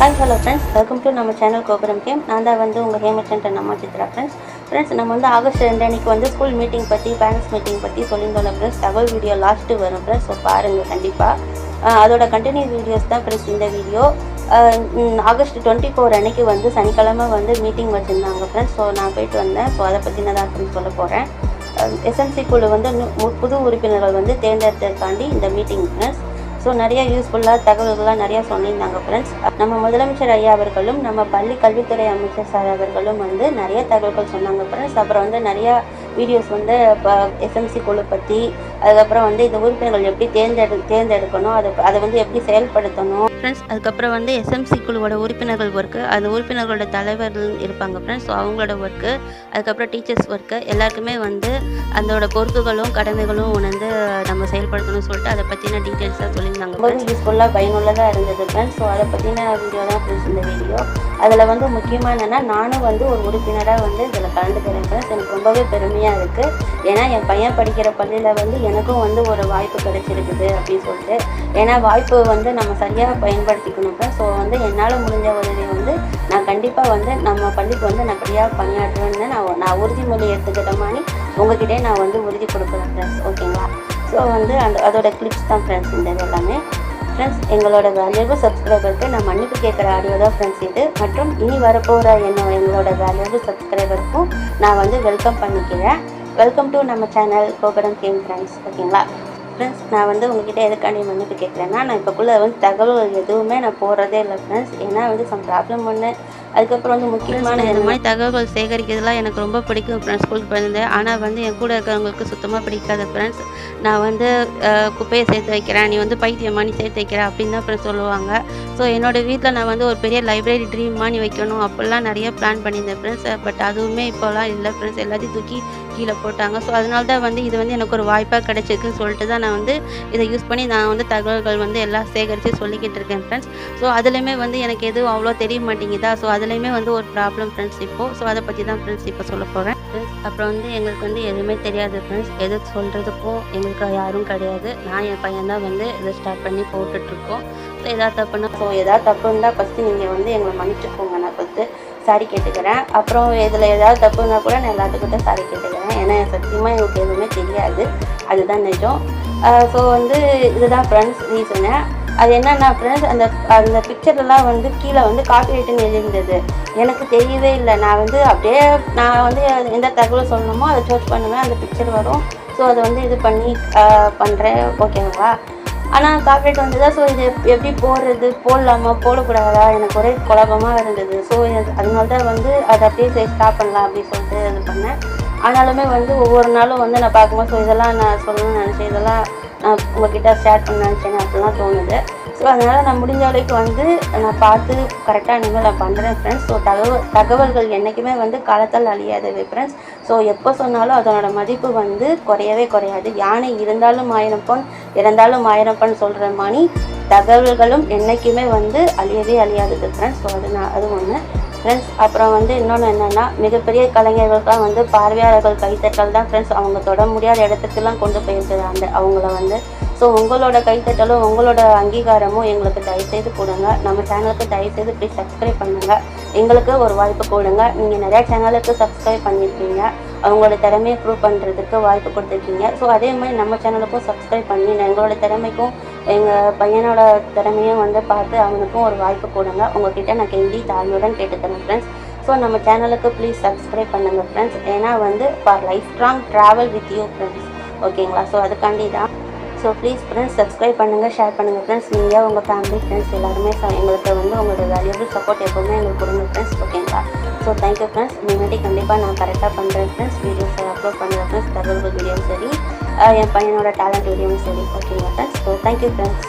Hi hello friends, welcome to நம்ம channel கோபுரம் game. நான் தான் வந்து உங்கள் ஹேமச்சந்திர நம்ம சித்ரா ஃப்ரெண்ட்ஸ் நம்ம வந்து ஆகஸ்ட் 2 அன்றைக்கி வந்து ஸ்கூல் மீட்டிங் பற்றி பேரண்ட்ஸ் மீட்டிங் பற்றி சொல்லியிருந்தோம் ஃப்ரெண்ட்ஸ். தகவல் வீடியோ லாஸ்ட்டு வரும் ஃப்ரெண்ட்ஸ். ஸோ பாருங்கள் கண்டிப்பாக. அதோட கண்டினியூ வீடியோஸ் தான் ஃப்ரெண்ட்ஸ் இந்த வீடியோ. ஆகஸ்ட் 24 அன்றைக்கி வந்து சனிக்கிழமை வந்து மீட்டிங் வச்சுருந்தாங்க ஃப்ரெண்ட்ஸ். ஸோ நான் போயிட்டு வந்தேன். ஸோ அதை பற்றி நான் தான் சொல்ல போகிறேன். எஸ்எம்சி குழு வந்து புது உறுப்பினர்கள் வந்து தேர்ந்தெடுத்ததுக்காண்டி இந்த மீட்டிங் ஃப்ரெண்ட்ஸ். ஸோ நிறைய யூஸ்ஃபுல்லாக தகவல்கள்லாம் நிறையா சொல்லியிருந்தாங்க ஃப்ரெண்ட்ஸ். நம்ம முதலமைச்சர் ஐயா அவர்களும் நம்ம பள்ளி கல்வித்துறை அமைச்சர் சார் அவர்களும் வந்து நிறைய தகவல்கள் சொன்னாங்க ஃப்ரெண்ட்ஸ். அப்புறம் வந்து நிறையா வீடியோஸ் வந்து இப்போ எஸ்எம்சி குழு பற்றி, அதுக்கப்புறம் வந்து இந்த உறுப்பினர்கள் எப்படி தேர்ந்தெடுக்கணும், அதை வந்து எப்படி செயல்படுத்தணும் ஃப்ரெண்ட்ஸ். அதுக்கப்புறம் வந்து எஸ்எம்சி குழுவோட உறுப்பினர்கள் ஒர்க்கு, அந்த உறுப்பினர்களோட தலைவர்கள் இருப்பாங்க ஃப்ரெண்ட்ஸ். ஸோ அவங்களோட ஒர்க்கு, அதுக்கப்புறம் டீச்சர்ஸ் ஒர்க்கு, எல்லாருக்குமே வந்து அதோட பொறுப்புகளும் கடமைகளும் உணர்ந்து நம்ம செயல்படுத்தணும்னு சொல்லிட்டு அதை பற்றின டீட்டெயில்ஸாக சொல்லியிருந்தாங்க. ரொம்ப யூஸ்ஃபுல்லாக பயனுள்ளதாக இருந்தது ஃப்ரெண்ட்ஸ். ஸோ அதை பற்றின வீடியோ தான் ஃப்ரெண்ட்ஸ் இந்த வீடியோ. அதில் வந்து முக்கியமாக என்னென்னா, நானும் வந்து ஒரு உறுப்பினராக வந்து இதில் கலந்துக்கிறேன் ஃப்ரெண்ட்ஸ். எனக்கு ரொம்பவே பெருமையாக இருக்குது. ஏன்னா என் பையன் படிக்கிற பள்ளியில் வந்து எனக்கும் வந்து ஒரு வாய்ப்பு கிடைச்சிருக்குது அப்படின்னு சொல்லிட்டு. ஏன்னா வாய்ப்பு வந்து நம்ம சரியாக பயன்படுத்திக்கணும் ஃப்ரெண்ட்ஸ். ஸோ வந்து என்னால் முடிஞ்ச உதவி வந்து நான் கண்டிப்பாக வந்து நம்ம பள்ளிக்கு வந்து நான் சரியாக பணியாற்றுவேன்னு நான் உறுதிமொழி எடுத்துக்கிட்ட மாதிரி உங்ககிட்டே நான் வந்து உறுதி கொடுக்குறேன் ஃப்ரெண்ட்ஸ். ஓகேங்களா? ஸோ வந்து அதோட கிளிப்ஸ் தான் ஃப்ரெண்ட்ஸ் இந்த எல்லாமே ஃப்ரெண்ட்ஸ். எங்களோட வேல்யூபிள் சப்ஸ்கிரைபருக்கு நான் மன்னிப்பு கேட்குற ஆடியோ தான் ஃப்ரெண்ட்ஸ் இது. மற்றும் இனி வரப்போகிற எங்களோட வேல்யூபிள் சப்ஸ்கிரைபருக்கும் நான் வந்து வெல்கம் பண்ணிக்கிறேன். வெல்கம் டு நம்ம சேனல் கோபுரம் கேம் ஃப்ரெண்ட்ஸ். ஓகேங்களா ஃப்ரெண்ட்ஸ்? நான் வந்து உங்ககிட்ட எதுக்காண்டி மன்னிப்பு கேட்குறேன்னா, நான் இப்போக்குள்ளே வந்து தகவல் எதுவுமே நான் போடுறதே இல்லை ஃப்ரெண்ட்ஸ். ஏன்னா வந்து சம் ப்ராப்ளம் ஒன்று, அதுக்கப்புறம் வந்து முக்கியமான இந்த மாதிரி தகவல் சேகரிக்கிறதுலாம் எனக்கு ரொம்ப பிடிக்கும் ஃப்ரெண்ட்ஸ். ஸ்கூலுக்கு போயிருந்தேன். ஆனால் வந்து என் கூட இருக்கிறவங்களுக்கு சுத்தமாக பிடிக்காது ஃப்ரெண்ட்ஸ். நான் வந்து குப்பையை சேர்த்து வைக்கிறேன், நீ வந்து பைத்தியமாக நீ சேர்த்து வைக்கிறேன் அப்படின்னு தான் ஃப்ரெண்ட்ஸ் சொல்லுவாங்க. ஸோ என்னோடய வீட்டில் நான் வந்து ஒரு பெரிய லைப்ரரி ட்ரீமாக நீ வைக்கணும் அப்படிலாம் நிறைய பிளான் பண்ணியிருந்தேன் ஃப்ரெண்ட்ஸ். பட் அதுவுமே இப்போலாம் இல்லை ஃப்ரெண்ட்ஸ். எல்லாத்தையும் தூக்கி கீழே போட்டாங்க. ஸோ அதனால தான் வந்து இது வந்து எனக்கு ஒரு வாய்ப்பாக கிடைச்சிருக்குன்னு சொல்லிட்டு தான் நான் வந்து இதை யூஸ் பண்ணி நான் வந்து தகவல்கள் வந்து எல்லாம் சேகரித்து சொல்லிக்கிட்டு இருக்கேன் ஃப்ரெண்ட்ஸ். ஸோ அதுலேயுமே வந்து எனக்கு எதுவும் அவ்வளோ தெரிய மாட்டேங்குதா. ஸோ அதுலேயுமே வந்து ஒரு ப்ராப்ளம் ஃப்ரெண்ட்ஸ் இப்போது. ஸோ அதை பற்றி தான் ஃப்ரெண்ட்ஸ் இப்போ சொல்ல போகிறேன் ஃப்ரெண்ட்ஸ். அப்புறம் வந்து எங்களுக்கு வந்து எதுவுமே தெரியாது ஃப்ரெண்ட்ஸ். எது சொல்கிறதுக்கும் எங்களுக்கு யாரும் கிடையாது. நான் என் பையன் தான் வந்து இதை ஸ்டார்ட் பண்ணி போட்டுட்ருக்கோம். ஸோ எதாவது தப்பு இருந்தால் ஃபஸ்ட்டு நீங்கள் வந்து எங்களை மன்னிச்சுக்கோங்க. நான் ஃபஸ்ட்டு சாரி கேட்டுக்கிறேன். அப்புறம் இதில் ஏதாவது தப்பு இருந்தால் கூட நான் எல்லாத்துக்கிட்ட சாரி கேட்டுக்கிறேன். ஏன்னா சத்தியமாக எங்களுக்கு எதுவுமே தெரியாது, அதுதான் நிஜம். ஸோ வந்து இதுதான் ஃப்ரெண்ட்ஸ் ரீசனு. அது என்னென்னா ஃப்ரெண்ட்ஸ், அந்த பிக்சர்லாம் வந்து கீழே வந்து காப்பிரைட்டுன்னு எழுதியிருந்தது. எனக்கு தெரியவே இல்லை. நான் வந்து அப்படியே நான் வந்து எந்த தகவல் சொல்லணுமோ அதை சர்ச் பண்ணுவேன், அந்த பிக்சர் வரும். ஸோ அதை வந்து இது பண்ணி பண்ணுறேன். ஓகேங்களா? ஆனால் காப்பிரைட் வந்ததா. ஸோ இது எப்படி போடலாமா போடக்கூடாதா, எனக்கு ஒரே குழப்பமாக இருந்தது. ஸோ அதனால தான் வந்து அதை அப்படியே ஸ்டாப் பண்ணலாம் அப்படின்னு சொல்லிட்டு இது பண்ணேன். ஆனாலுமே வந்து ஒவ்வொரு நாளும் வந்து நான் பார்க்கும்போது, ஸோ இதெல்லாம் நான் சொல்லணும்னு நினச்சேன், இதெல்லாம் நான் உங்கள்கிட்ட ஷேர் பண்ண நினச்சேன் அப்படிலாம் தோணுது. ஸோ அதனால் நான் முடிஞ்ச அளவுக்கு வந்து நான் பார்த்து கரெக்டாக இனிமேல் நான் பண்ணுறேன் ஃப்ரெண்ட்ஸ். ஸோ தகவல்கள் என்றைக்குமே வந்து காலத்தால் அழியாதவை ஃப்ரெண்ட்ஸ். ஸோ எப்போ சொன்னாலும் அதனோட மதிப்பு வந்து குறையவே குறையாது. யானை இருந்தாலும் 1000 பொன், இறந்தாலும் 1000 பொன் சொல்கிற மாதிரி தகவல்களும் என்றைக்குமே வந்து அழியவே அழியாதது ஃப்ரெண்ட்ஸ். ஸோ அது ஒன்று ஃப்ரெண்ட்ஸ். அப்புறம் வந்து இன்னொன்று என்னென்னா, மிகப்பெரிய கலைஞர்களுக்கெலாம் வந்து பார்வையாளர்கள் கைத்தட்டல் தான் ஃப்ரெண்ட்ஸ் அவங்க தொட முடியாத இடத்துக்குலாம் கொண்டு போயிருக்குது அவங்கள வந்து. ஸோ உங்களோட கைத்தட்டலும் உங்களோட அங்கீகாரமும் எங்களுக்கு தயவுசெய்து கொடுங்க. நம்ம சேனலுக்கு தயவுசெய்து ப்ளீஸ் சப்ஸ்கிரைப் பண்ணுங்கள். எங்களுக்கு ஒரு வாய்ப்பு கொடுங்க. நீங்கள் நிறையா சேனலுக்கு சப்ஸ்கிரைப் பண்ணியிருக்கீங்க, அவங்களோட திறமையை ப்ரூவ் பண்ணுறதுக்கு வாய்ப்பு கொடுத்துருக்கீங்க. ஸோ அதே மாதிரி நம்ம சேனலுக்கும் சப்ஸ்கிரைப் பண்ணி எங்களோட திறமைக்கும் எங்கள் பையனோட திறமையும் வந்து பார்த்து அவனுக்கும் ஒரு வாய்ப்பு கொடுங்க. உங்கள்கிட்ட நான் கெஞ்சி தாழ்மையுடன் கேட்டுக்கிறேன் ஃப்ரெண்ட்ஸ். ஸோ நம்ம சேனலுக்கு ப்ளீஸ் சப்ஸ்கிரைப் பண்ணுங்கள் ஃப்ரெண்ட்ஸ். ஏன்னா வந்து for life strong travel with you friends. ஓகேங்களா? ஸோ அதுக்காண்டி தான். ஸோ ப்ளீஸ் ஃப்ரெண்ட்ஸ் சப்ஸ்கிரைப் பண்ணுங்கள், ஷேர் பண்ணுங்கள் ஃப்ரெண்ட்ஸ். நீங்கள் உங்கள் ஃபேமிலி ஃப்ரெண்ட்ஸ் எல்லாருமே எங்களுக்கு வந்து உங்களோட வேல்யூபிள் சப்போர்ட் எப்போவுமே எங்களுக்கு கொடுங்க ஃப்ரெண்ட்ஸ். ஓகேங்களா? So thank you friends. முன்னாடி கண்டிப்பாக நான் கரெக்டாக பண்ணுறேன் ஃப்ரெண்ட்ஸ். வீடியோஸை அப்லோட் பண்ணுறேன் ஃப்ரெண்ட்ஸ். தகவல்கள் வீடியோவும் சரி, என் பையனோட டேலண்ட் வீடியோவும் சரி. ஓகேங்களா ஃப்ரெண்ட்ஸ்? So thank you friends.